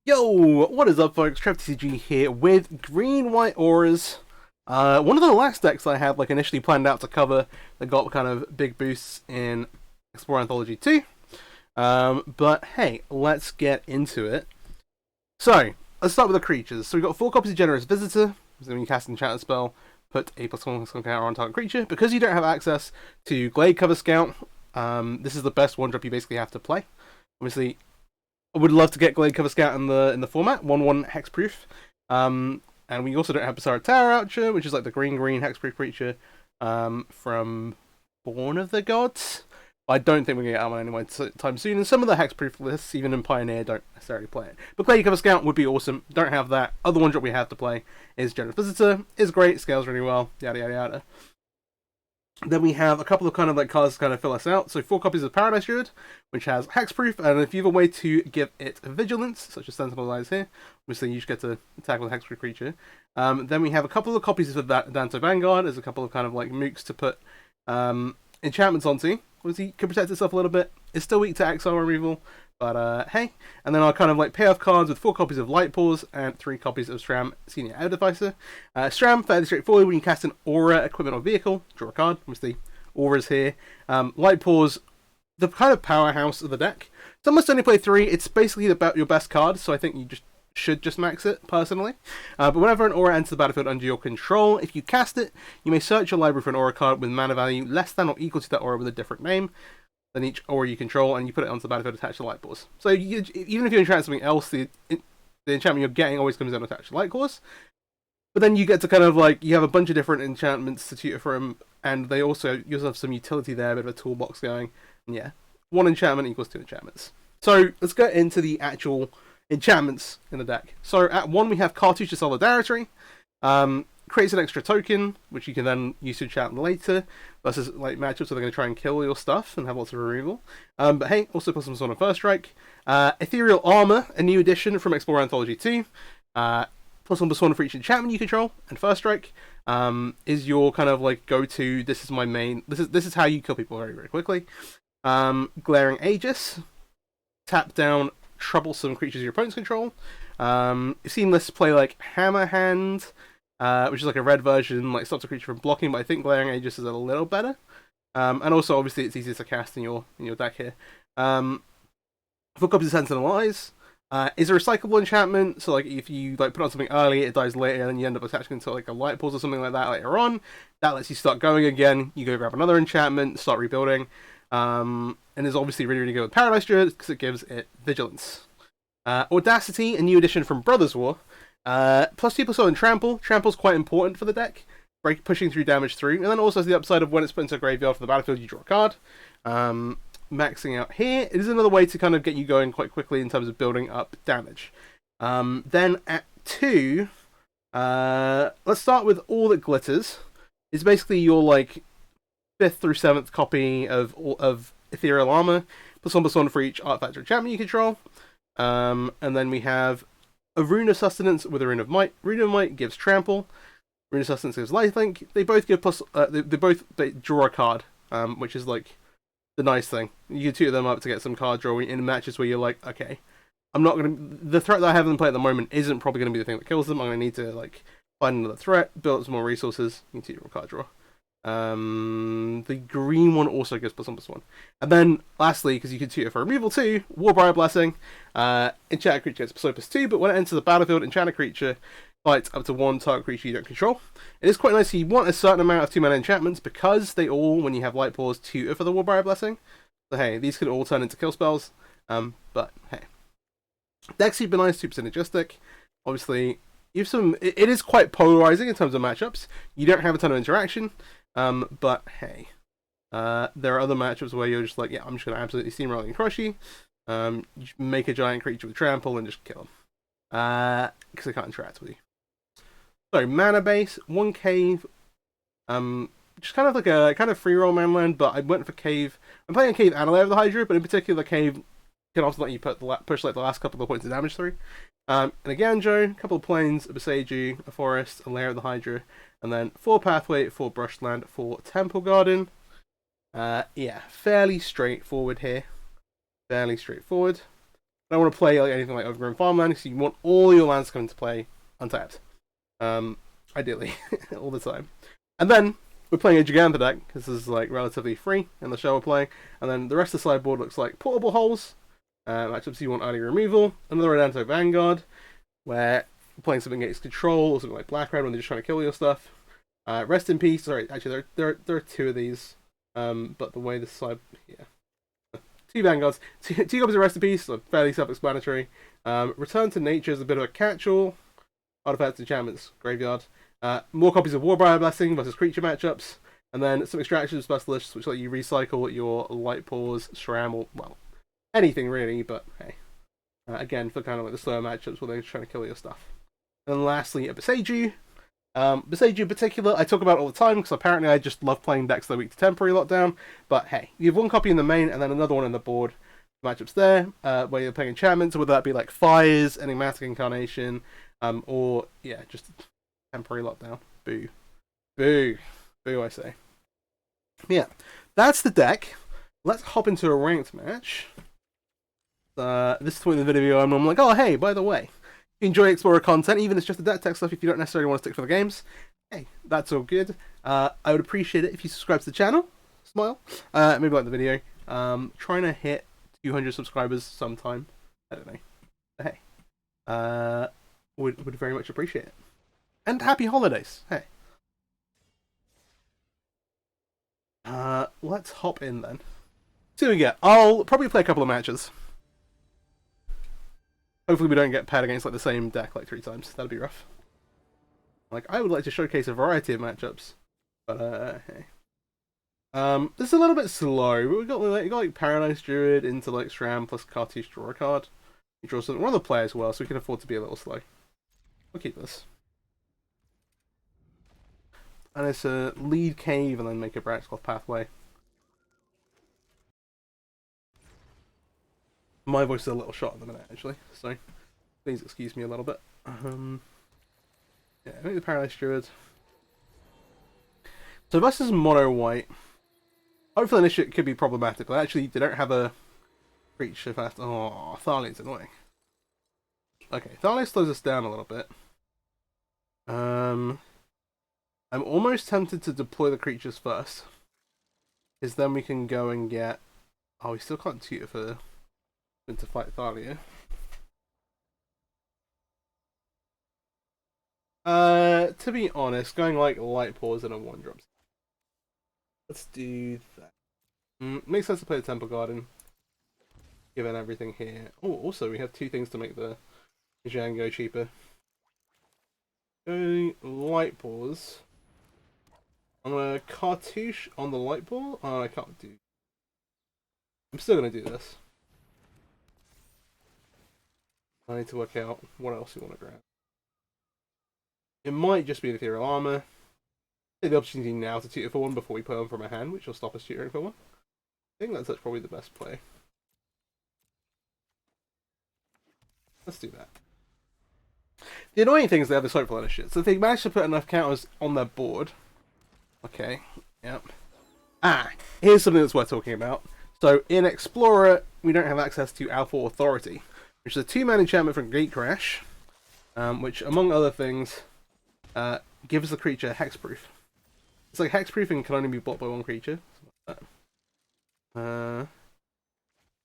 Yo, what is up, folks? TrevorTCG here with green-white auras. One of the last decks I had initially planned out to cover that got kind of big boosts in Explorer Anthology 2. But hey, let's get into it. So, let's start with the creatures. So we've got 4 copies of Generous Visitor. So when you cast an enchantment spell, put a +1/+1 counter on target creature. Because you don't have access to Glade Cover Scout, this is the best 1-drop you basically have to play. Obviously, I would love to get Glade Cover Scout in the format, 1/1 hexproof. And we also don't have Basara Tower Archer, which is like the green hexproof creature from Born of the Gods. I don't think we're going to get that one anytime soon. And some of the hexproof lists, even in Pioneer, don't necessarily play it. But Glade Cover Scout would be awesome. Don't have that. Other 1-drop we have to play is Generous Visitor. Is great, scales really well, yada yada yada. Then we have a couple of cards to kind of fill us out. So 4 copies of Paradise Druid, which has hexproof, and if you have a way to give it vigilance, such as Sentinel Eyes here, obviously you just get to attack with a hexproof creature. Then we have a couple of copies of Danto Vanguard. There's a couple of mooks to put enchantments onto. Obviously, you can protect itself a little bit. It's still weak to exile removal, but hey. And then our payoff cards with 4 copies of Light Paws and 3 copies of Stram Senior Advisor. Stram, fairly straightforward. When you cast an aura, equipment, or vehicle, draw a card. Obviously, auras here. Light Paws, the kind of powerhouse of the deck. Some must only play 3. It's basically about your best card, so I think you should just max it, personally. But whenever an aura enters the battlefield under your control, if you cast it, you may search your library for an aura card with mana value less than or equal to that aura with a different name than each aura you control, and you put it onto the battlefield attached to Light Paws. So even if you enchant something else, the enchantment you're getting always comes down attached to Light Paws. But then you get to you have a bunch of different enchantments to tutor from, and they also have some utility there, a bit of a toolbox going. And yeah, 1 enchantment equals 2 enchantments. So let's get into the actual enchantments in the deck. So at 1 we have Cartouche of Solidarity. Creates an extra token, which you can then use to enchant later, versus matchups where they're going to try and kill your stuff and have lots of removal. But hey, also plus some on first strike. Ethereal Armor, a new addition from Explorer Anthology 2. +1/+1 for each enchantment you control, and first strike is your go-to. This is my main. This is how you kill people very quickly. Glaring Aegis, tap down troublesome creatures your opponents control. You've seen lists play Hammer Hand, which is a red version, stops a creature from blocking, but I think Glaring Aegis is a little better. And also, obviously, it's easier to cast in your deck here. 4 copies of Sentinel Eyes. Is a recyclable enchantment, so if you put on something early, it dies later, and then you end up attaching it to a Light Pulse or something like that later on. That lets you start going again. You go grab another enchantment, start rebuilding. And is obviously really good with Paradise Druid because it gives it vigilance. Audacity, a new addition from Brothers War. +2/+1 and Trample. Trample's quite important for the deck, pushing through damage through, and then also has the upside of when it's put into a graveyard for the battlefield, you draw a card. Maxing out here, it is another way to get you going quite quickly in terms of building up damage. Then at 2, let's start with All That Glitters. It's basically your 5th through 7th copy of Ethereal Armor, +1/+1 for each artifact or enchantment you control. And then we have a Rune of Sustenance with a Rune of Might. Rune of Might gives Trample. Rune of Sustenance gives Lifelink. They both give they draw a card, which is the nice thing. You can tutor them up to get some card drawing in matches where you're okay, I'm not gonna. The threat that I have them play at the moment isn't probably gonna be the thing that kills them. I'm gonna need to find another threat, build up some more resources. You can tutor a card draw. The green one also gives +1/+1. And then lastly, because you can tutor for removal too, Warbriar Blessing. Enchanted creature gets +2/+2, but when it enters the battlefield, enchanted creature fights up to 1 target creature you don't control. It is quite nice. You want a certain amount of 2-mana enchantments because they all, when you have Light Paws, tutor for the Warbriar Blessing. So hey, these could all turn into kill spells. But hey, deck's super nice, super synergistic. Obviously, you have some. It is quite polarizing in terms of matchups. You don't have a ton of interaction. But hey, there are other matchups where you're just yeah, I'm just going to absolutely steamroll and crush you. You make a giant creature with trample and just kill them. Because they can't interact with you. So, mana base, 1 cave. Just a free roll mana land, but I went for cave. I'm playing a cave and a layer of the Hydra, but in particular, cave can also let you push the last couple of points of damage through. And a Ganjo, a couple of plains, a Boseiju, a forest, a layer of the Hydra, and then 4 pathway, 4 brushland, 4 temple garden. Yeah, fairly straightforward here. Fairly straightforward. I don't want to play like anything like Overgrown Farmland, so you want all your lands to come into play untapped. Ideally, all the time. And then we're playing a Giganta deck, because this is like relatively free in the show we're playing. And then the rest of the sideboard looks like Portable Holes, matchups you want early removal, another Rodanto Vanguard, where you're playing something against control, or something like Black Red when they're just trying to kill your stuff. Rest in Peace, sorry, actually there are two of these, but the way the side, yeah. Two Vanguards, two copies of Rest in Peace, so fairly self-explanatory. Return to Nature is a bit of a catch-all. Artifacts, Enchantments, Graveyard. More copies of Warbriar Blessing versus creature matchups. And then some Extraction Specialists, which let you recycle your Light Paws, Shram, or, well, anything really, but hey. Again, for kind of like the slower matchups where they're trying to kill your stuff. And then lastly, a Boseiju. Boseiju in particular, I talk about all the time because apparently I just love playing decks that are weak to Temporary Lockdown. But hey, you have one copy in the main and then another one in the board. Matchups there, where you're playing enchantments, whether that be like Fires, Enigmatic Incarnation, or yeah, just Temporary Lockdown. Boo. Boo. Boo, I say. Yeah, that's the deck. Let's hop into a ranked match. This is the point of the video I'm like, oh hey, by the way, if you enjoy Explorer content, even if it's just the deck tech stuff, if you don't necessarily want to stick for the games, hey, that's all good. I would appreciate it if you subscribe to the channel, smile, maybe like the video. Trying to hit 200 subscribers sometime, I don't know. But hey, would very much appreciate it. And happy holidays, hey. Let's hop in then. See what we get. I'll probably play a couple of matches. Hopefully we don't get paired against like the same deck like 3 times. That'd be rough. Like, I would like to showcase a variety of matchups. But, hey. This is a little bit slow, but we got like Paradise Druid into like Shram plus Cartouche draw a card. You draw something. We're on the play as well, so we can afford to be a little slow. We'll keep this. And it's a lead cave and then make a Braxcloth Pathway. My voice is a little shot at the minute, actually, so please excuse me a little bit. Yeah, make the Paradise Druid. So versus mono white. Hopefully this shit could be problematic. Actually, they don't have a creature fast. Oh, Thalion's annoying. Okay, Thalio slows us down a little bit. I'm almost tempted to deploy the creatures first, because then we can go and get. Oh, we still can't tutor for to fight Thalia. To be honest, going like Light Paws and a 1-drop. Let's do that. Makes sense to play the Temple Garden, given everything here. Oh, also we have 2 things to make the Django cheaper. Going Light Paws. I'm gonna Cartouche on the Light Paw. Oh, I can't do. I'm still gonna do this. I need to work out what else we want to grab. It might just be an Ethereal Armor. Take the opportunity now to tutor for 1 before we put on from a hand, which will stop us tutoring for 1. I think that's probably the best play. Let's do that. The annoying thing is they have this Hopeful End shit. So if they manage to put enough counters on their board. Okay, yep. Here's something that's worth talking about. So in Explorer, we don't have access to Alpha Authority, which is a 2-mana enchantment from Gatecrash, which, among other things, gives the creature hexproof. It's like hexproof and can only be blocked by 1 creature. Like that.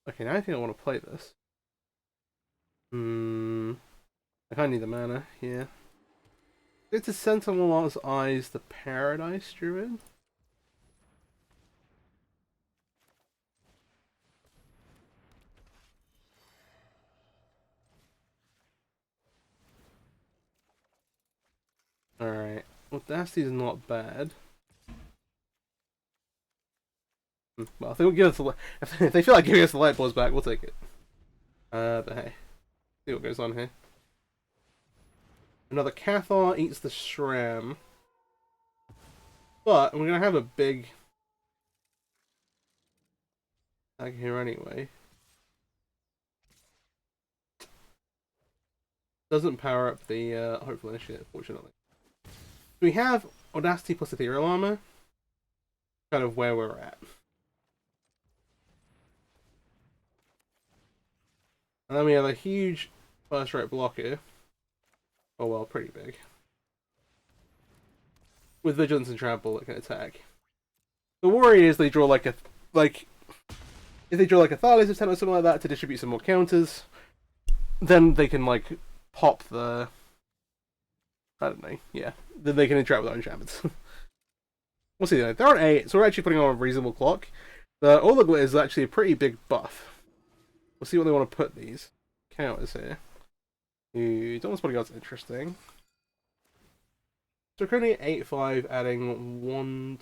Okay, now I think I want to play this. I kind of need the mana here. Go to Sentinel's Eyes, the Paradise Druid. Alright, Audacity is not bad. Well, if they will give us if they feel like giving us the Light Paws back, we'll take it. But hey, see what goes on here. Another Cathar eats the Shram. But we're gonna have a big tag here anyway. Doesn't power up the Hopeful Initiate, fortunately. We have Audacity plus Ethereal Armor. Kind of where we're at. And then we have a huge first right block here. Oh well, pretty big. With Vigilance and Trample that can attack. The worry is they draw like if they draw like a Thales of 10 or something like that to distribute some more counters, then they can like pop the, I don't know, yeah. Then they can interact with our enchantments. We'll see though. They're on 8, so we're actually putting on a reasonable clock. The All the Glitter is actually a pretty big buff. We'll see what they want to put these counters here. Ooh, Dawn's Bodyguard's interesting. So we're currently at 8-5, adding 1,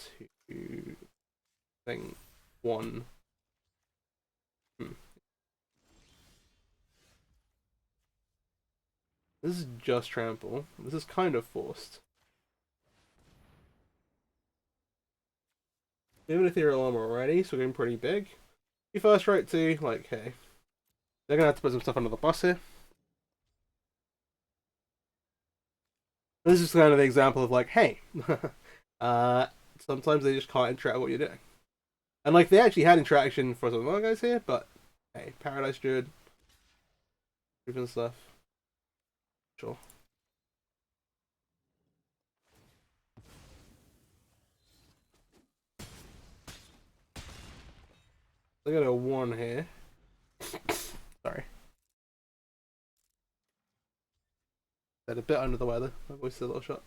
2, thing, 1. This is just trample. This is kind of forced. We have an Ethereal Armor already, so we're getting pretty big. You first right to, like, hey. They're gonna have to put some stuff under the bus here. This is kind of the example of like, hey, sometimes they just can't interact with what you're doing. And like, they actually had interaction for some of our guys here, but hey, Paradise Druid, and stuff. Sure. I got a 1 here. Sorry. They're a bit under the weather. My voice is a little shot.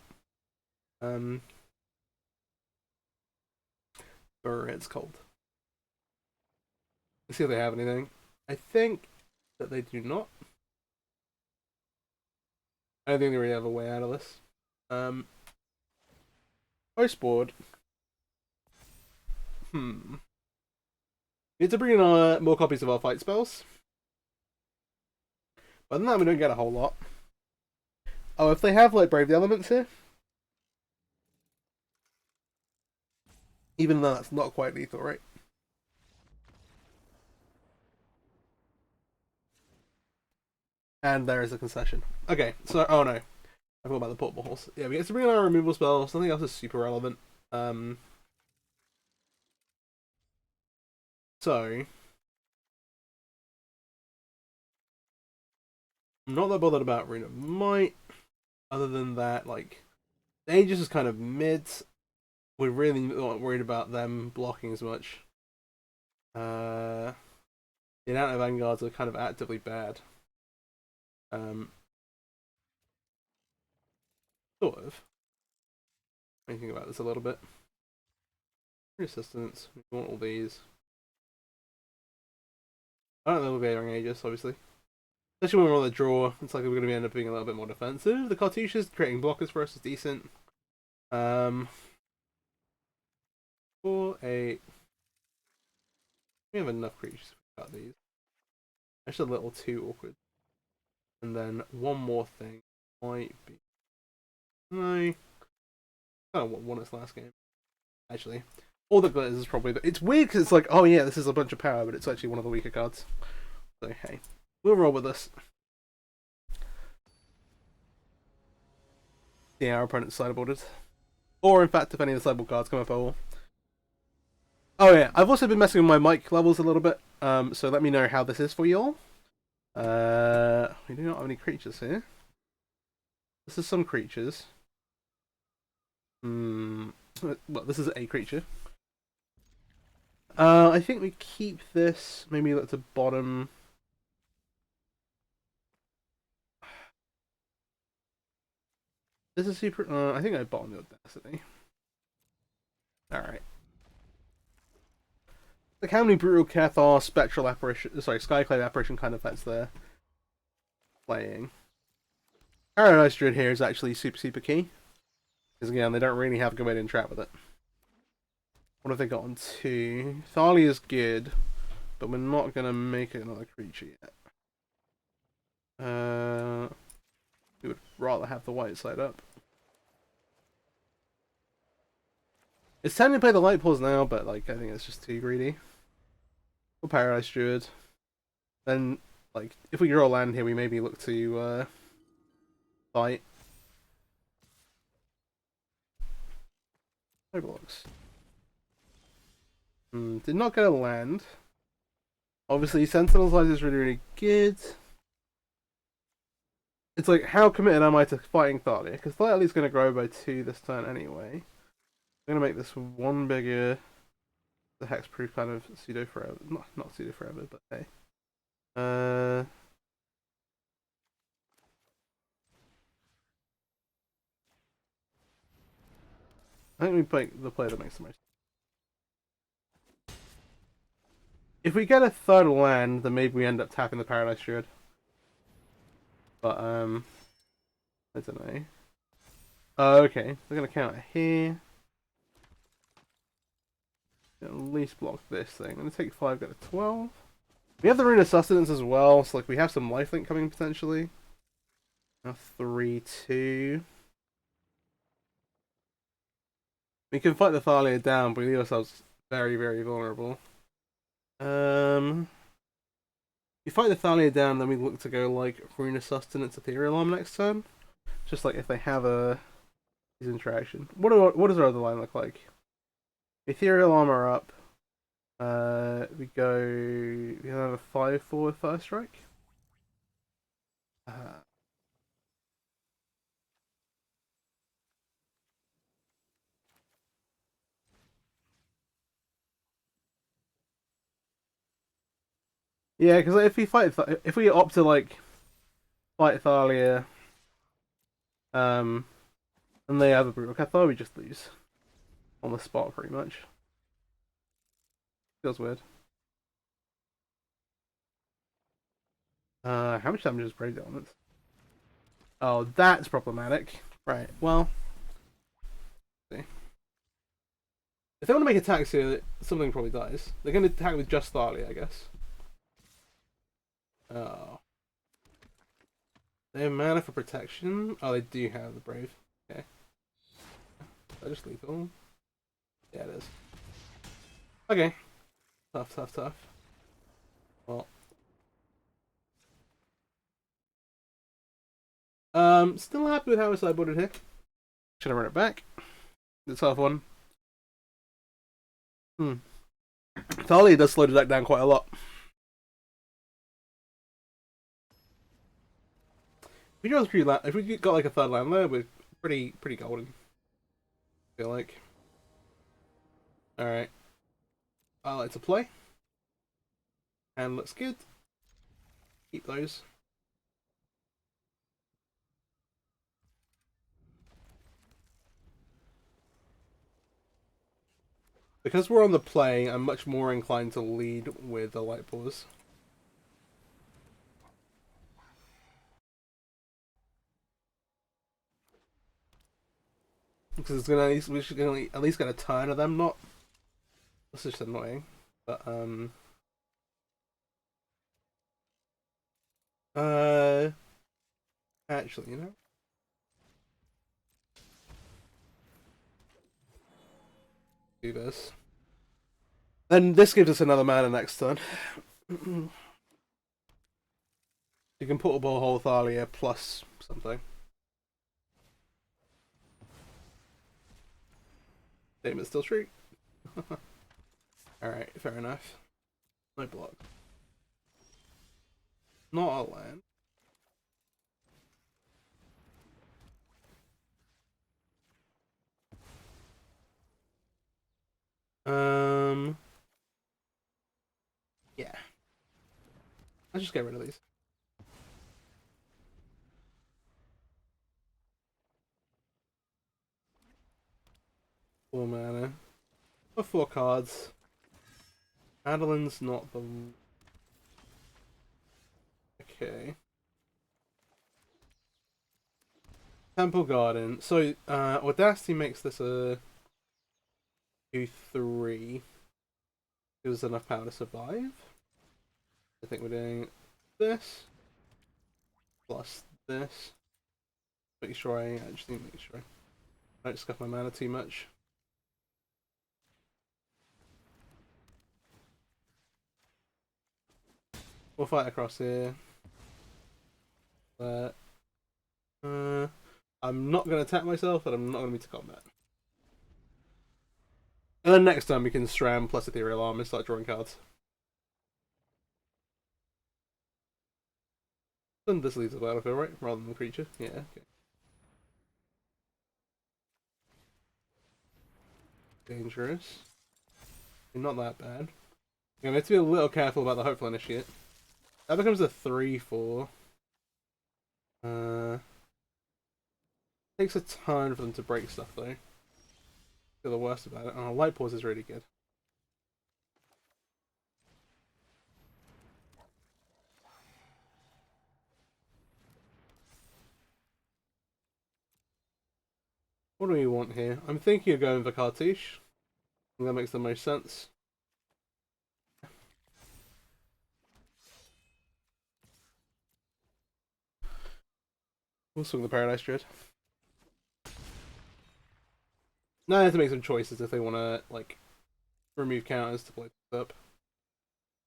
It's cold. Let's see if they have anything. I think that they do not. I don't think they really have a way out of this. Coast board. We need to bring in more copies of our fight spells. Other than that, we don't get a whole lot. Oh, if they have like Brave the Elements here, even though that's not quite lethal, right? And there is a concession. Okay, so oh no, I forgot about the portable horse. Yeah, we get to bring in our removal spell. Something else is super relevant. So I'm not that bothered about Rune of Might. Other than that, like, the Aegis is kind of mid. We're really not worried about them blocking as much. The amount of Vanguards are kind of actively bad. Sort of. Thinking about this a little bit. Resistance. We want all these. I don't know if we're going Aegis, obviously. Especially when we're on the draw, it's like we're going to end up being a little bit more defensive. The Cartouches creating blockers for us is decent. 4, 8. We have enough creatures about these. That's a little too awkward. And then one more thing might be. No. I don't know what won its last game. Actually. All the glitters is probably. It's weird because it's like, oh yeah, this is a bunch of power, but it's actually one of the weaker cards. So hey. We'll roll with this. Yeah, our opponent's sideboarded. Or, in fact, if any of the sideboard cards come up at all. Oh yeah, I've also been messing with my mic levels a little bit. So let me know how this is for y'all. We do not have any creatures here. This is some creatures. Well, this is a creature. I think we keep this. Maybe look to bottom. This is super. I think I bottom the Audacity. Alright. Like how many Brutal Cathar, Spectral Apparition, sorry, Skyclave Apparition kind of effects they're playing. Paradise Druid here is actually super key. Because again, they don't really have a good way to interact with it. What have they got on 2? Thalia is good, but we're not going to make it another creature yet. We would rather have the white side up. It's time to play the light pools now, but like I think it's just too greedy. Or Paradise Druid. Then, like, if we draw a land here, we maybe look to fight. Blocks. Did not get a land. Obviously, Sentinel's Eyes is really good. It's like, how committed am I to fighting Thalia? Because Thalia's going to grow by 2 this turn anyway. I'm going to make this 1 bigger. The hexproof kind of pseudo forever. Not pseudo forever, but hey. I think we play the play that makes the most. If we get a third land, then maybe we end up tapping the Paradise Druid. But, I don't know. Okay. We're going to count it here. At least block this thing. I'm going to take 5, go to 12. We have the Rune of Sustenance as well, so like we have some lifelink coming potentially. Now 3-2. We can fight the Thalia down, but we leave ourselves very, very vulnerable. We fight the Thalia down, then we look to go like Rune of Sustenance, Ethereal Armor next turn. Just like if they have a his interaction. What does our other line look like? Ethereal Armor up. We have a 5-4 with first strike. Yeah, because if we opt to like fight Thalia, and they have a brutal Cathar, we just lose on the spot pretty much. Feels weird. How much damage is Brave Elements? Oh, that's problematic. Right, well. See. If they want to make attacks here, something probably dies. They're going to attack with just Thalia, I guess. Oh. They have mana for protection? Oh, they do have the Brave. Okay. Is that just lethal? Yeah, it is. Okay. Tough. Well. Still happy with how I sideboarded here. Should I run it back? It's a tough one. Thalia does slow the deck down quite a lot. If we got like a third land there, we're pretty golden. I feel like. Alright. I like to play. And looks good. Keep those. Because we're on the play, I'm much more inclined to lead with the light paws. Because it's we're gonna at least get a turn of them, not. That's just annoying. But actually, you know. Do this. Then this gives us another mana next turn. You can put a whole Thalia plus something. Statement's still true. Alright, fair enough. No block. Not a land. Yeah. Let's just get rid of these. Four mana. For 4 cards. Adeline's not the. Okay. Temple Garden. So, Audacity makes this a 2-3. Gives us enough power to survive. I think we're doing this. Plus this. Pretty sure I actually make sure I don't scuff my mana too much. We'll fight across here. But I'm not going to attack myself, and I'm not going to be to combat. And then next time we can Stram plus Ethereal Armor and start drawing cards. Then this leaves the battlefield, right? Rather than the creature. Yeah, okay. Dangerous. Not that bad. Yeah, we have to be a little careful about the Hopeful Initiate. That becomes a 3/4. Takes a ton for them to break stuff though. Feel the worst about it. Oh, Light Paws is really good. What do we want here? I'm thinking of going for Cartouche. I think that makes the most sense. We'll swing the Paradise Druid. Now they have to make some choices if they want to, like, remove counters to play this up.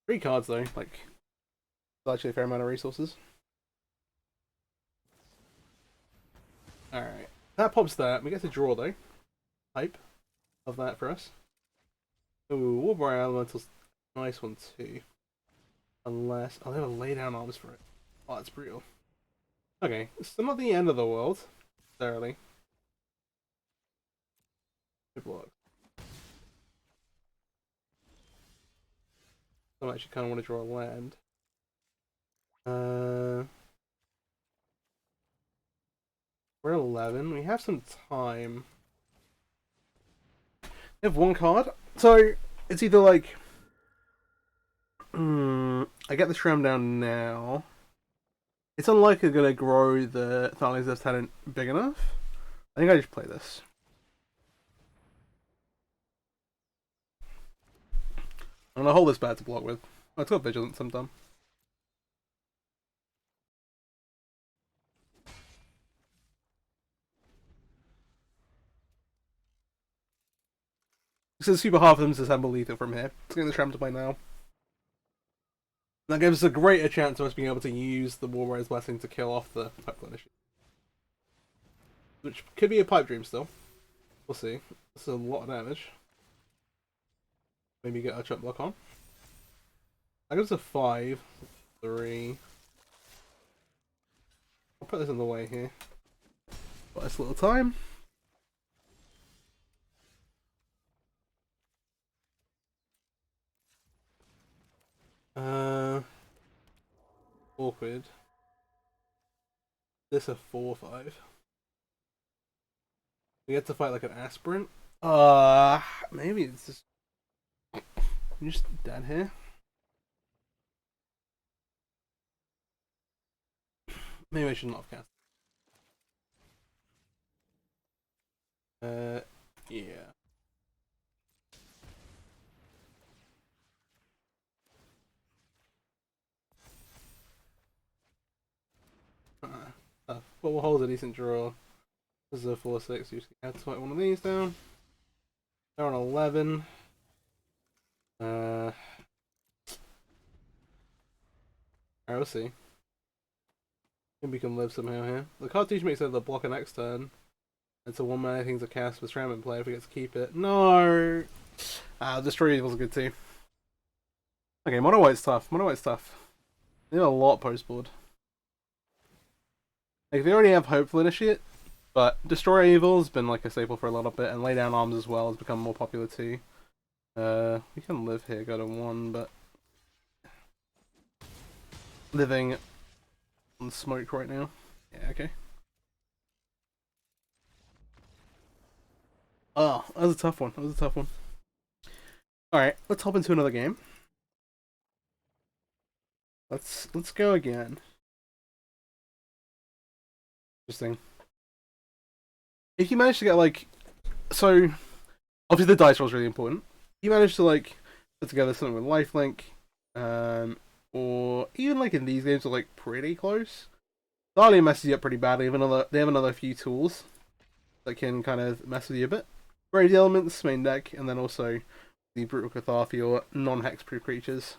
3 cards though, like, it's actually a fair amount of resources. Alright. That pops that. We get to draw though. Hype of that for us. Ooh, Warbringer Elemental's a nice one too. Unless... oh, they have a lay down arms for it. Oh, that's brutal. Okay, still not the end of the world, necessarily. Good block. I actually kind of want to draw a land. We're 11. We have some time. We have 1 card, so it's either like, I get the Shram down now. It's unlikely I'm gonna grow the Thalion's Death Talent big enough. I think I just play this. I'm gonna hold this bad to block with. Oh, it's got Vigilance sometime. So it's super hard for them to assemble lethal from here. Let's get the Shram to play now. That gives us a greater chance of us being able to use the Warrior's Blessing to kill off the Pipe Initiative. Which could be a Pipe Dream still. We'll see. That's a lot of damage. Maybe get our chop block on. That goes to 5. 3. I'll put this in the way here. Got this little time. Awkward. This a 4/5. We get to fight like an aspirant. Maybe it's just I'm just dead here. Maybe I should not have cast. Yeah. But we'll hold a decent draw. This is a 4/6. You just have to fight one of these down. They're on 11. Alright, we'll see. Maybe we can live somehow here. The Cartouche makes it the block next turn. It's a 1-mana thing to cast with Shram in play if we get to keep it. No! Destroy Evil's good too. Okay, Mono White's tough. Mono White's tough. They have a lot post board. Like, they already have Hopeful Initiate, but Destroy Evil's been like a staple for a little bit, and Lay Down Arms as well has become more popular too. We can live here, go to 1, but living on smoke right now. Yeah, okay. Oh, that was a tough one. That was a tough one. Alright, let's hop into another game. Let's go again. Interesting. If you manage to get like, so obviously the dice roll is really important. You manage to like put together something with lifelink, or even like in these games are like pretty close. Dahlia messes you up pretty badly. They have another few tools that can kind of mess with you a bit. Brave the Elements main deck, and then also the Brutal Cathar for your non-hexproof creatures,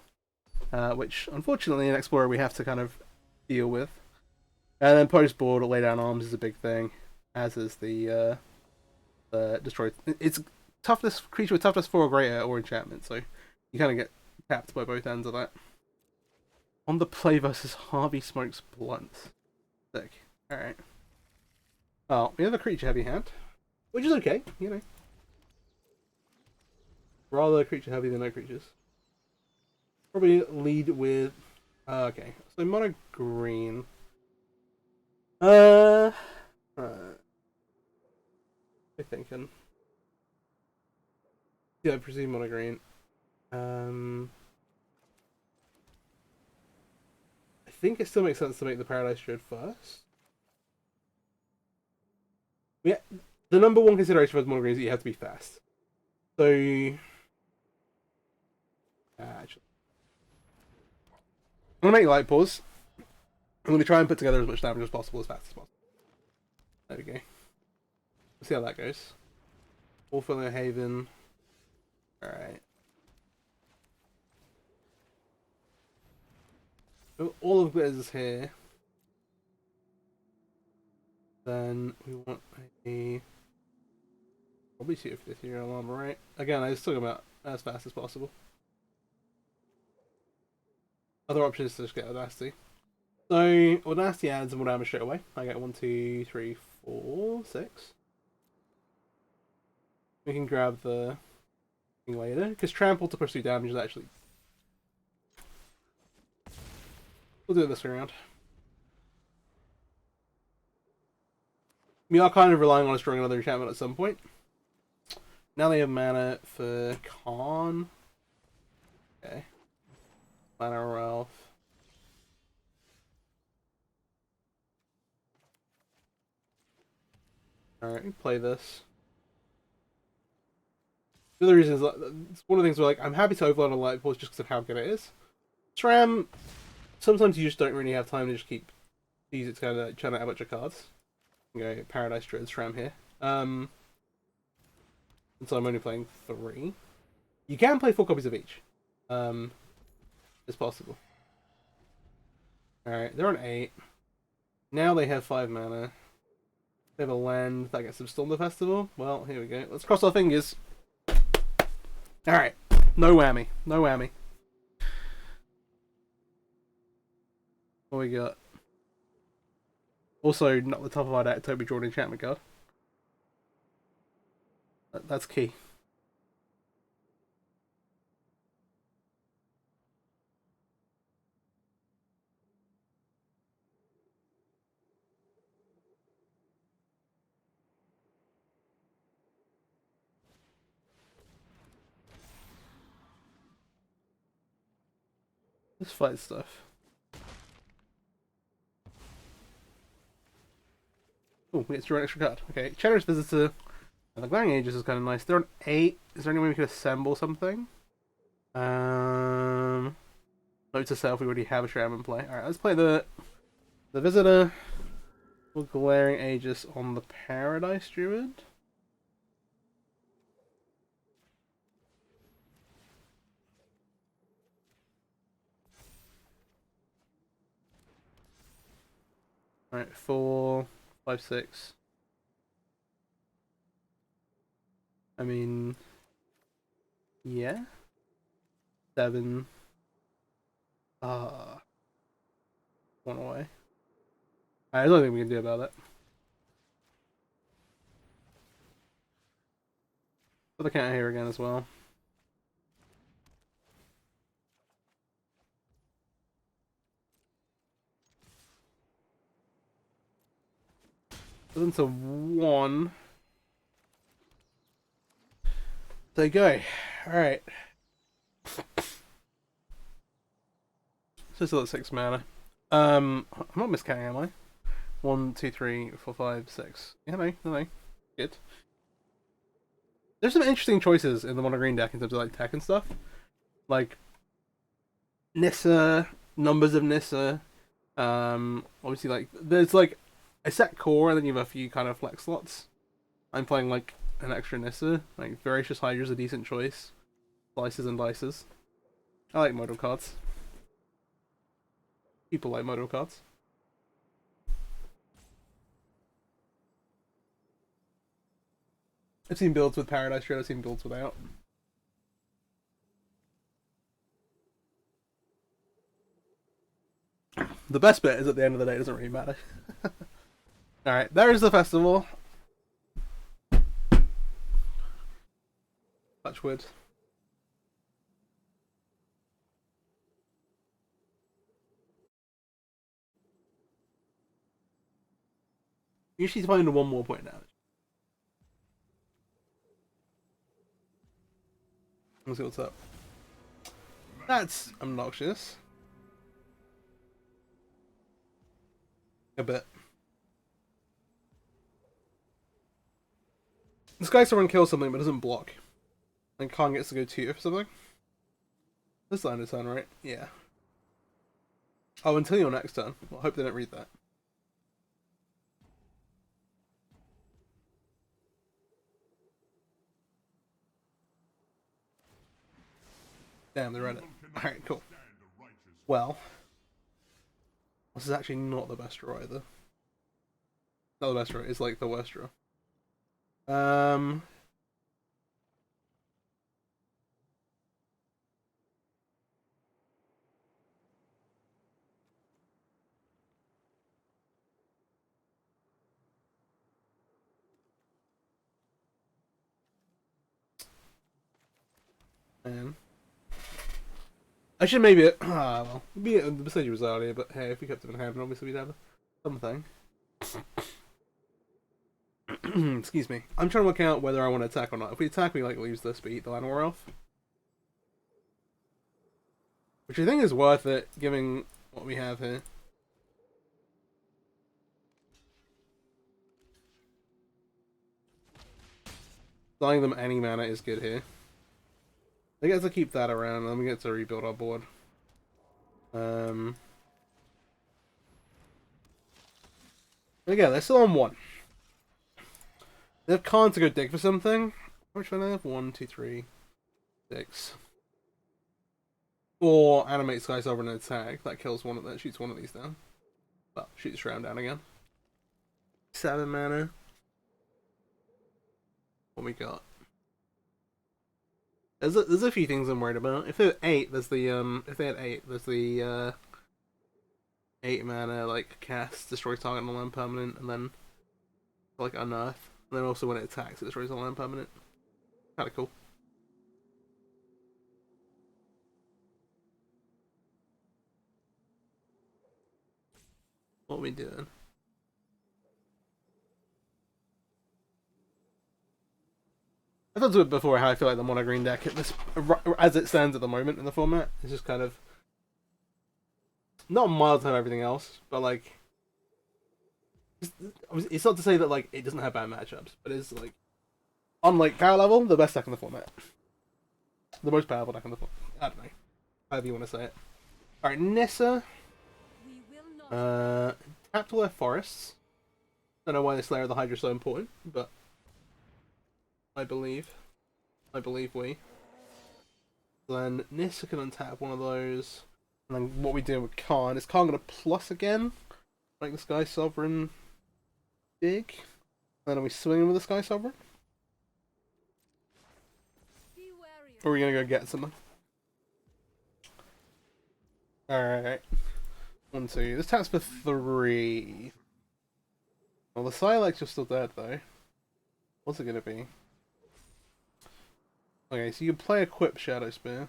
which unfortunately in Explorer we have to kind of deal with. And then post board, Lay Down Arms is a big thing, as is the Destroy. It's toughness creature with toughness 4 or greater or enchantment, so you kind of get tapped by both ends of that. On the play versus Harvey Smokes Blunt. Sick. Alright. Oh, we have a creature heavy hand. Which is okay, you know. Rather creature heavy than no creatures. Probably lead with... okay, so mono green. Right. I'm thinking. Yeah, I presume mono green. I think it still makes sense to make the Paradise Druid first. Yeah, the number one consideration for mono green is that you have to be fast. So, actually, I'm gonna make light pause. I'm gonna try and put together as much damage as possible as fast as possible. There we go. Let's see how that goes. Orphan Haven. Alright. All of Glitters is here. Then we want a... probably shoot for the Ethereal Armor, right? Again, I was talking about as fast as possible. Other options to just get Audacity. So, Audacity adds more damage straight away. I get 1, 2, 3, 4, 6. We can grab the thing later, because Trample to push through damage is actually... we'll do it this way around. We are kind of relying on us drawing another enchantment at some point. Now they have mana for Khan. Okay. Mana Ralph. Alright, play this. The other reason is it's one of the things where like I'm happy to overload a light pulse just because of how good it is. SRAM, sometimes you just don't really have time to just keep use it to kind of churn out a bunch of cards. Okay, Paradise Druid SRAM here. And so I'm only playing 3. You can play 4 copies of each. It's possible. Alright, they're on 8. Now they have 5 mana. They have a land that gets them Storm the Festival. Well, here we go. Let's cross our fingers. Alright. No whammy. No whammy. What we got? Also, not the top of our deck, Toby drawn Enchantment card. That's key. Let's fight stuff. Oh, we get to draw an extra card. Okay, Generous Visitor. And the Glaring Aegis is kind of nice. They're on 8. Is there any way we could assemble something? Note to self, we already have a Shram in play. Alright, let's play the Visitor. With Glaring Aegis on the Paradise Druid. Alright, 4, 5, 6. I mean... yeah? 7. One away. There's nothing we can do about it. Put the counter here again as well. Put them to 1. There you go. Alright. So still at 6 mana. I'm not miscounting, am I? 1, 2, 3, 4, 5, 6. Yeah, no. Good. There's some interesting choices in the mono green deck in terms of like tech and stuff. Like Nissa, numbers of Nissa. Obviously like there's like a set core and then you have a few kind of flex slots. I'm playing like an extra Nissa. Like Voracious Hydra's a decent choice. Slices and Dices. I like modal cards. People like modal cards. I've seen builds with Paradise Druid, I've seen builds without. The best bit is at the end of the day, it doesn't really matter. Alright, there is the festival. Touch wood. Usually find one more point damage. Let's see what's up. That's obnoxious. A bit. This guy someone kills something but doesn't block. And Khan gets to go 2 or something. This line is turn, right? Yeah. Oh, until your next turn. Well, I hope they don't read that. Damn, they read it. Alright, cool. Well. This is actually not the best draw either. Not the best draw, it's like the worst draw. Man. I should maybe well, maybe the message was earlier, but hey, if we kept it in hand, obviously we'd have something. Excuse me. I'm trying to work out whether I want to attack or not. If we attack, we like lose this, but eat the land war elf. Which I think is worth it, given what we have here. Selling them any mana is good here. I get to keep that around, and then we get to rebuild our board. Again, they're still on 1. They have Khan to go dig for something. How much do they have? 1, 2, 3, 6. Or animate Sky Sovereign and attack. That kills one of that, shoots one of these down. Well, shoots Shroud down again. 7 mana. What we got? There's a few things I'm worried about. If they're 8, there's the if they had 8, there's the 8 mana like cast destroy target on land permanent, and then like unearth, and then also when it attacks it destroys on land permanent. Kind of cool. What are we doing? I talked to it before how I feel like the mono green deck, as it stands at the moment in the format, is just kind of not mild on everything else, but like it's not to say that like it doesn't have bad matchups, but it's like on like power level, the best deck in the format, the most powerful deck in the format. I don't know, however you want to say it. All right, Nissa. Tap to left forests. Don't know why the Slayer of the Hydra is so important, but I believe we. Then Nissa can untap one of those. And then what we do with Khan is Khan gonna plus again? Make the Sky Sovereign big. And then are we swinging with the Sky Sovereign? Or are we gonna go get something? Alright. 1, 2. This taps for 3. Well, the Silex are still dead though. What's it gonna be? Okay, so you can play Equip Shadow Spear.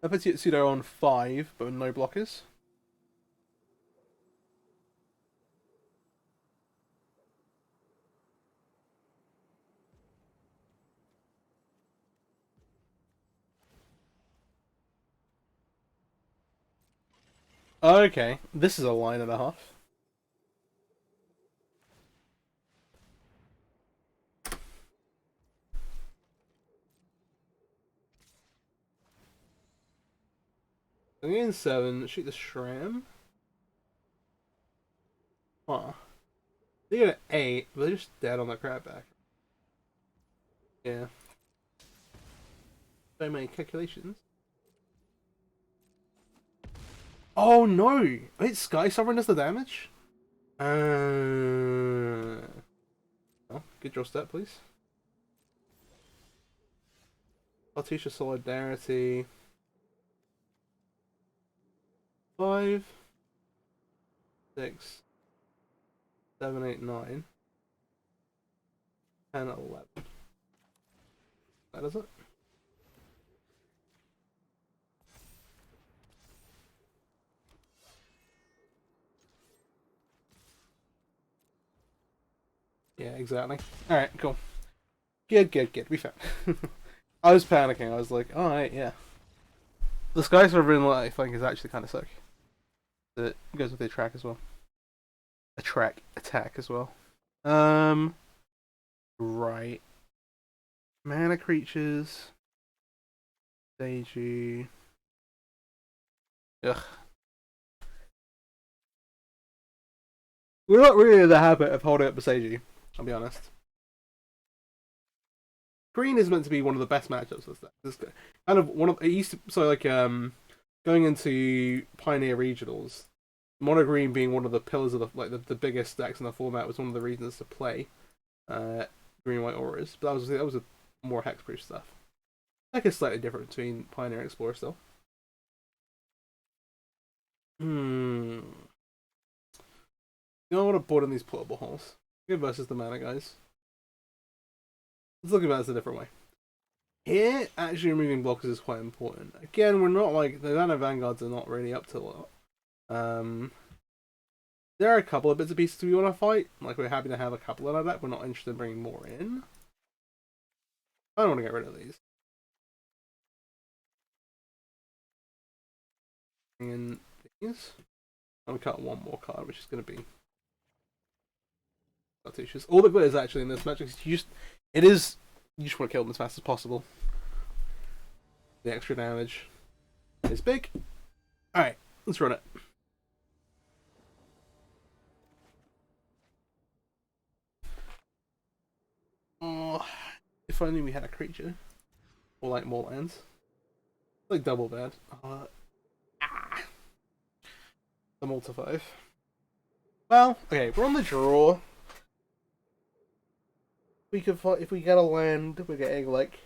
That puts you at pseudo on 5, but with no blockers. Okay, this is a line and a half. I'm getting 7, shoot the Shram. Huh. They get an 8, but they're just dead on the crab back. Yeah. So many calculations. Oh no! Wait, Sky Sovereign does the damage? Oh, good draw step, please. Artisha Solidarity. 5, 6, 7, 8, 9, 10, 11. That is it. Yeah, exactly. Alright, cool. Good. We found. I was panicking. I was like, alright, yeah. The Sky Server in life, I think, is actually kind of sick. It goes with the track as well. Attack as well. Right. Mana creatures. Seiji. Ugh. We're not really in the habit of holding up Seiji, I'll be honest. Green is meant to be one of the best matchups for this deck. Kind of one of it used to, so like going into Pioneer Regionals, mono green being one of the pillars of the biggest decks in the format was one of the reasons to play green white auras. But that was a more hexproof stuff. Like it's slightly different between Pioneer and Explorer still. You know what? I bought in these portable holes. Good versus the mana guys. Let's look at it as a different way. Here, actually removing blockers is quite important. Again, we're not like the Nano Vanguards are not really up to a lot. There are a couple of bits and pieces we want to fight. Like we're happy to have a couple in our deck. We're not interested in bringing more in. I don't want to get rid of these. Bring in these. I'm gonna cut one more card, which is gonna be cartouches. All the glitters actually in this match is you just want to kill them as fast as possible. The extra damage is big. Alright, let's run it. Oh, if only we had a creature. Or like more lands. Like double bad. I'm all to 5. Well, okay, we're on the draw. We could fight if we get a land, we're getting like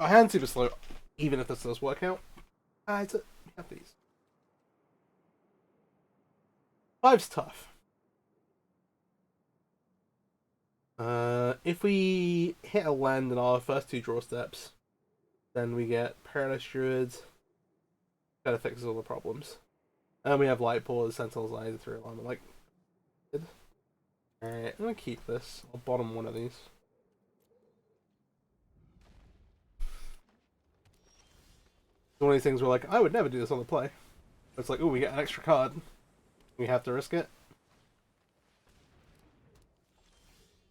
our hand's super slow, even if this does work out. We have these. 5's tough. If we hit a land in our first 2 draw steps, then we get Paradise Druids. Kind of fixes all the problems. And we have Light Paws, Sentinel's Eyes, Ethereal Armor. Like, good. Alright, I'm gonna keep this. I'll bottom one of these. It's one of these things where, like, I would never do this on the play. It's like, oh, we get an extra card. We have to risk it.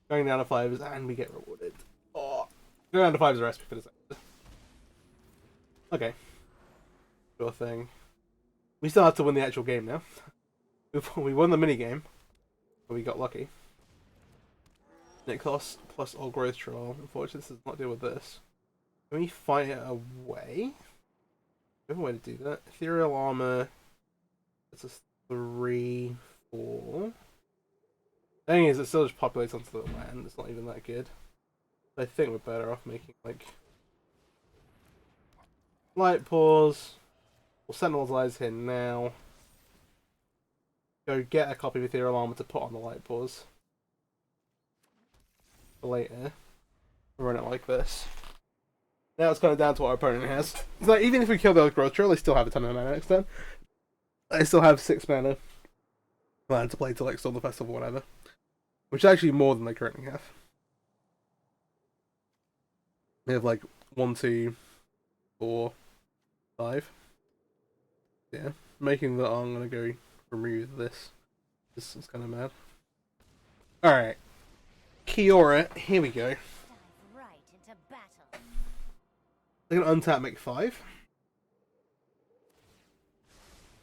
Going down to 5s, and we get rewarded. Oh, going down to 5 is a recipe for this. Okay. Sure thing. We still have to win the actual game now. We won the mini game, but we got lucky. It costs plus all growth troll. Unfortunately, this does not deal with this. Can we fight it away? We have a way to do that. Ethereal Armor. It's a 3, 4. The thing is, it still just populates onto the land. It's not even that good. I think we're better off making like Light Paws. We'll Sentinel's Eyes here now. Go get a copy of Ethereal Armor to put on the Light Paws. For later. We'll run it like this. Now it's kind of down to what our opponent has. It's like, even if we kill the growth trail, they still have a ton of mana next turn. They still have 6 mana land to play to like Storm the Festival or whatever. Which is actually more than they currently have. They have like 1, 2, 4, 5. Yeah, making that I'm gonna go remove this. This is kind of mad. Alright. Kiora, here we go. Right into battle. They're gonna untap, make 5.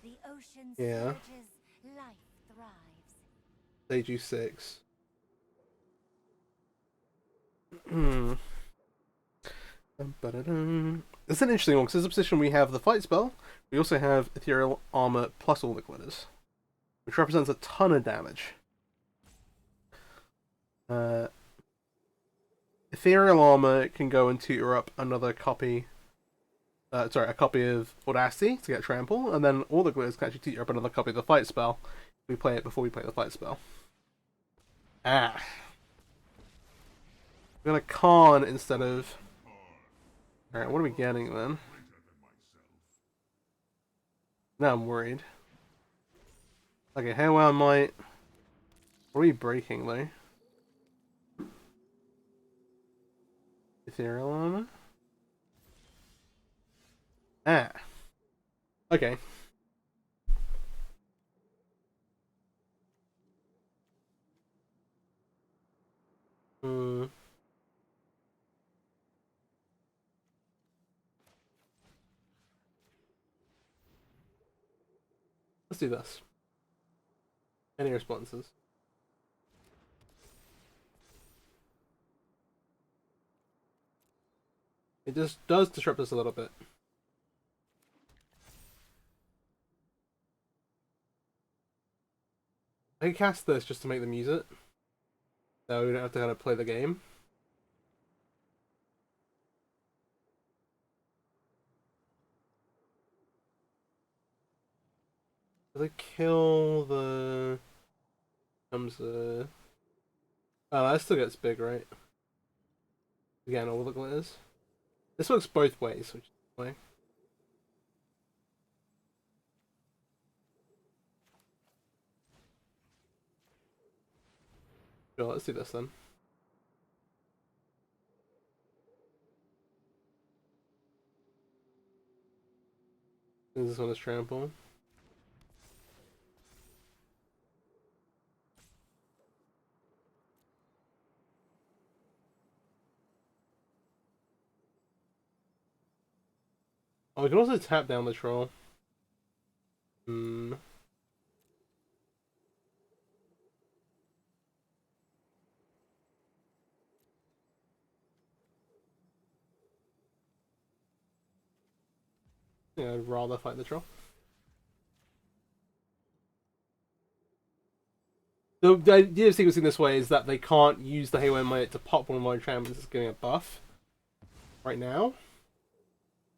The ocean Yeah. surges, life thrives. They do 6. It's an interesting one, because as a position we have the fight spell, we also have Ethereal Armor plus all the glitters, which represents a ton of damage. Ethereal Armor can go and tutor up another copy. A copy of Audacity to get Trample, and then all the glitters can actually tutor up another copy of the fight spell. We play it before we play the fight spell. Ah. We're gonna con instead of. Alright, what are we getting then? Now I'm worried. Okay, Hairwound might. What are we breaking though? Ethereal Armor? Ah. Okay. Hmm. Let's do this. Any responses? It just does disrupt us a little bit. I can cast this just to make them use it. So we don't have to kind of play the game. Do they kill the... Comes the... Oh, that still gets big, right? Again, all the glitters. This works both ways, which is funny. Sure, let's do this then. This one is trample. Oh, we can also tap down the troll. Hmm. Yeah, I'd rather fight the troll. The idea of sequencing this way is that they can't use the Halo Might to pop one of my tramplers as getting a buff right now.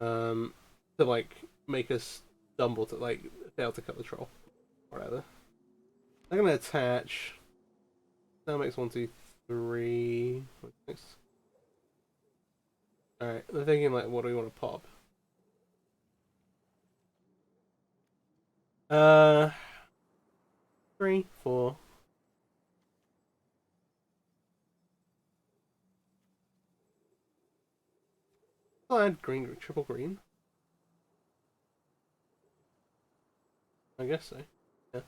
To like make us stumble to like fail to cut the troll. Whatever. I'm gonna attach. That makes 1, 2, 3. What's next? Alright, they're thinking like what do we want to pop? 3, 4. I'll add green, triple green. I guess so. Yeah.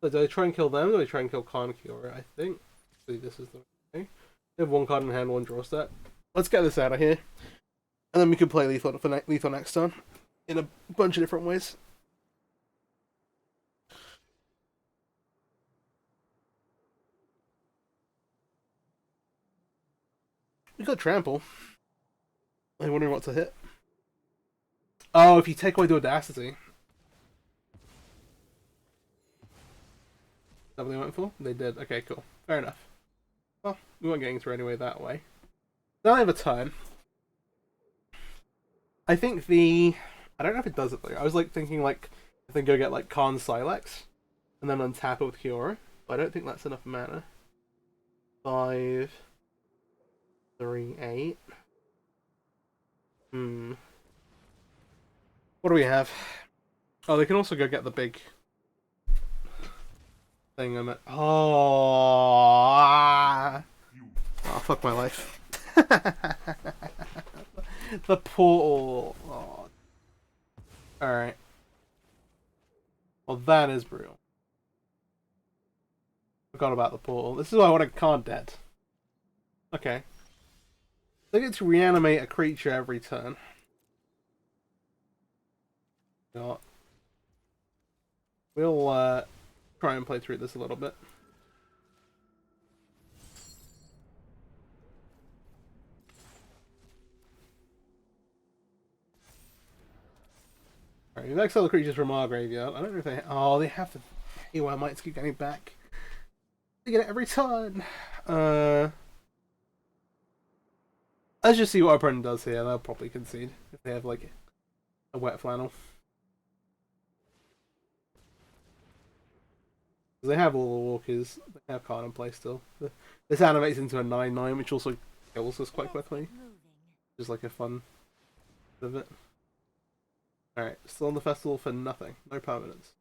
So do I try and kill them? Or do I try and kill Conqueror? I think. See, this is the way. They have one card in hand, one draw step. Let's get this out of here. And then we can play lethal for lethal next turn. In a bunch of different ways. We got trample. I'm wondering what to hit. Oh, if you take away the audacity. Is that what they went for? They did. Okay, cool. Fair enough. Well, we weren't getting through anyway that way. Now I have a turn. I think the... I don't know if it does it though. I was like thinking like, I think go get like Khan Silex, and then untap it with Kiora. But I don't think that's enough mana. 5, 3, 8. What do we have? Oh, they can also go get the big thing I'm at. Oh, fuck my life. The portal. Oh. Alright. Well, that is brutal. Forgot about the portal. This is why I want a card dead. Okay. They get to reanimate a creature every turn. We'll try and play through this a little bit. Alright, we've exiled the creatures from our graveyard. I don't know if they... Oh, they have to... Anyway, I might keep getting back. They get it every turn. Let's just see what our opponent does here. They'll probably concede if they have like a wet flannel. They have all the walkers. They have card in play still. This animates into a 9/9, which also kills us quite quickly. Just like a fun bit of it. Alright, still on the festival for nothing. No permanence.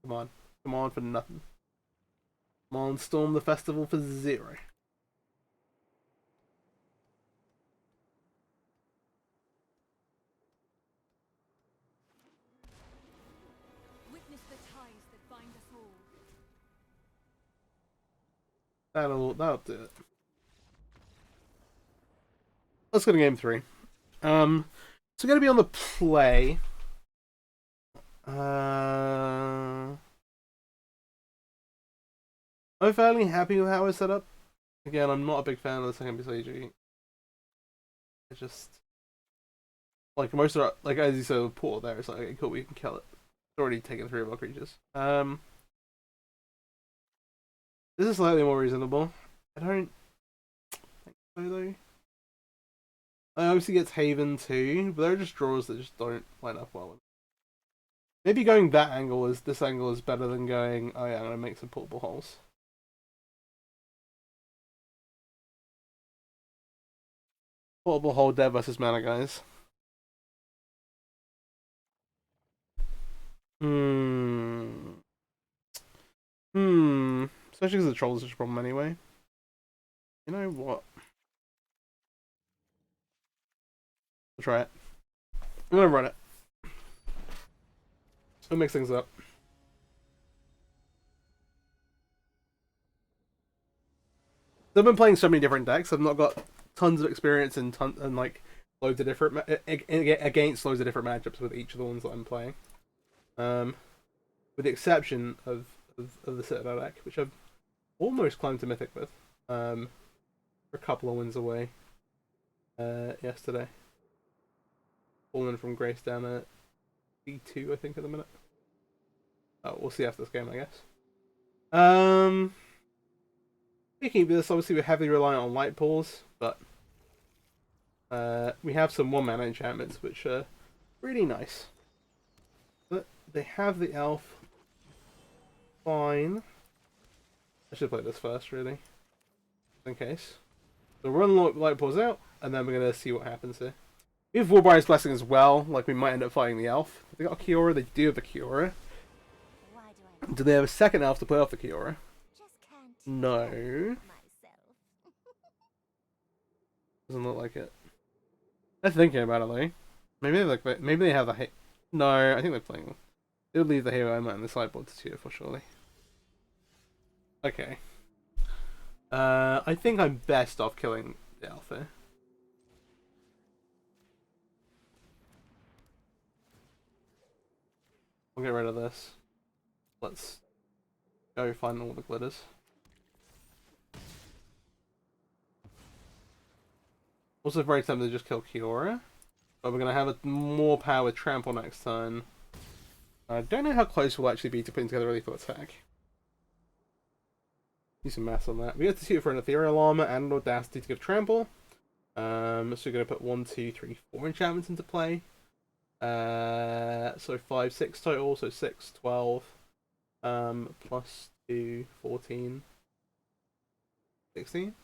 Come on. Come on for nothing. Come on, storm the festival for 0. Witness the ties that bind us all. That'll do it. Let's go to game 3. So gonna be on the play. I'm fairly happy with how it's set up. Again, I'm not a big fan of the second MTG. It's just like most of our, like as you said with Portal there, it's like okay, cool, we can kill it. It's already taken 3 of our creatures. This is slightly more reasonable. I don't think so though. I obviously gets Haven too, but there are just draws that just don't line up well with it. Maybe going that angle is this angle is better than going, oh yeah, I'm gonna make some portable holes. Portable hole dev versus mana, guys. Especially because the troll is such a problem anyway. You know what? We'll try it. I'm gonna run it. We'll mix things up. I've been playing so many different decks. I've not got tons of experience and like loads of different against loads of different matchups with each of the ones that I'm playing. With the exception of the Citadel deck, which I've almost climbed to Mythic with. A couple of wins away. Yesterday. Fallen from Grace down at D2, I think, at the minute. Oh, we'll see after this game, I guess. Speaking of this, obviously we're heavily reliant on light pools, but we have some 1-mana enchantments, which are really nice. But they have the elf. Fine. I should play this first, really. In case. So we'll run light pools out, and then we're going to see what happens here. We have Warbriar's Blessing as well, like we might end up fighting the elf. They got a Kiora, they do have the Kiora. Do they have a second elf to play off the Kiora? No. Doesn't look like it. They're thinking about it though. Maybe they have the No, I think they're playing. They'll leave the hero element in the sideboard to cheer for surely. Okay. I think I'm best off killing the elf here. We'll get rid of this. Let's go find all the glitters. Also very tempted to just kill Kiora. But we're going to have a more power with Trample next turn. I don't know how close we'll actually be to putting together a lethal attack. Do some maths on that. We have to shoot for an Ethereal Armor and an Audacity to give Trample. So we're going to put 1, 2, 3, 4 enchantments into play. So 5, 6 total, so 6, 12. Plus 2, 14. 16.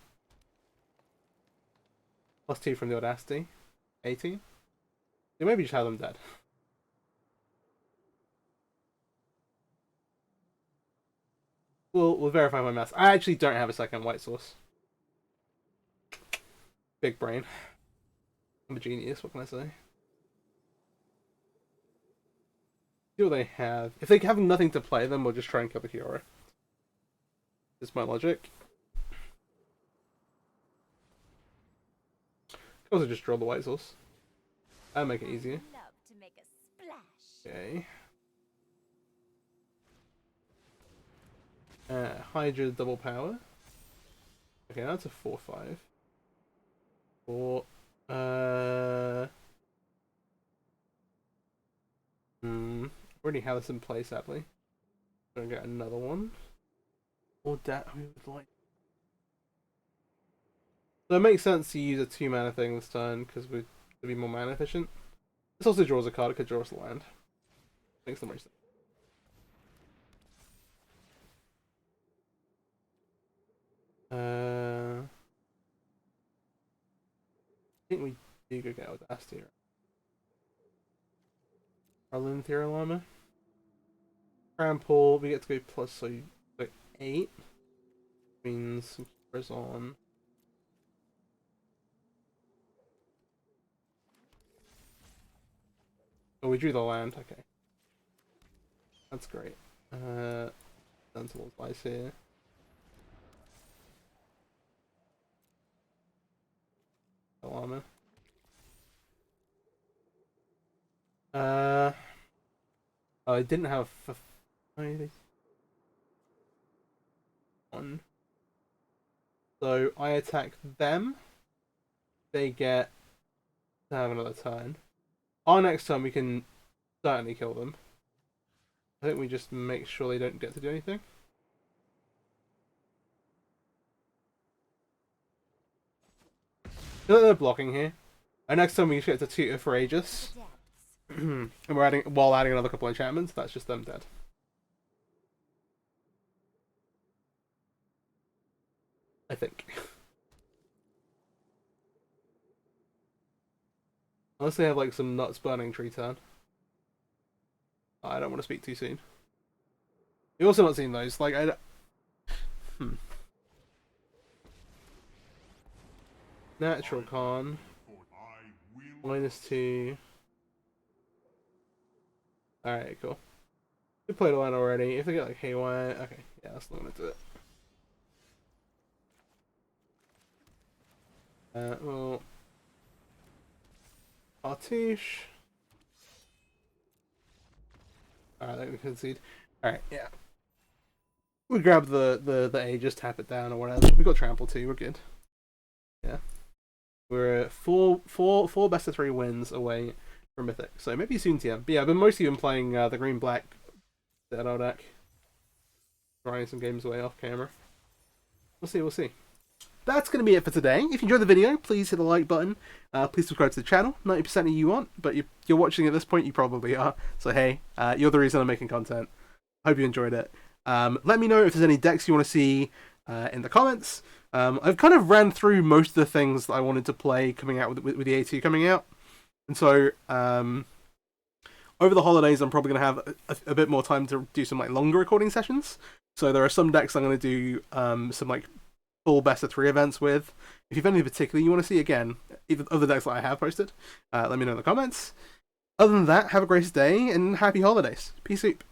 Plus 2 from the Audacity. 18. You maybe just have them dead. We'll verify my maths. I actually don't have a second white source. Big brain. I'm a genius, what can I say? See what they have. If they have nothing to play, then we'll just try and kill the Kiora. Is my logic. Also just draw the white source. That'll make it easier. Okay. Hydra double power. Okay, that's a 4/5. Or already have this in place, sadly. Gonna get another one. Or that we would like. So it makes sense to use a 2-mana thing this turn because we'd be more mana efficient. This also draws a card, it could draw us a land. Makes the most sense. I think we do go get Audacity, right? Our Ethereal Armor. Trample, we get to go plus, so 8. Means keepers on. Oh, we drew the land, okay. That's great. Sensible advice here. Armor. Oh, I didn't have one. So I attack them. They get to have another turn. Our next turn we can certainly kill them. I think we just make sure they don't get to do anything. They're blocking here. And next time we just get to tutor for Aegis. And we're adding another couple of enchantments, that's just them dead. I think. Unless they have like some nuts burning tree turn. I don't want to speak too soon. You've also not seen those, like I don't... Natural Con. -2. Alright, cool. We played a line already. If they get like Haywire, okay, yeah, that's not gonna do it. Well, Artouche. Alright, let me concede. Alright, yeah. We grab the Aegis, tap it down or whatever. We got trample too, we're good. Yeah. We're four best of 3 wins away from Mythic. So maybe soon TM. But yeah, I've been mostly playing the green-black Dead deck. Trying some games away off camera. We'll see. That's going to be it for today. If you enjoyed the video, please hit the like button. Please subscribe to the channel. 90% of you aren't, but you're watching at this point, you probably are. So hey, you're the reason I'm making content. Hope you enjoyed it. Let me know if there's any decks you want to see in the comments. I've kind of ran through most of the things that I wanted to play coming out with the A2 coming out. And so, over the holidays, I'm probably going to have a bit more time to do some like longer recording sessions. So there are some decks I'm going to do some like full best of 3 events with. If you've anything particular you want to see, again, even other decks that I have posted, let me know in the comments. Other than that, have a great day and happy holidays. Peace out.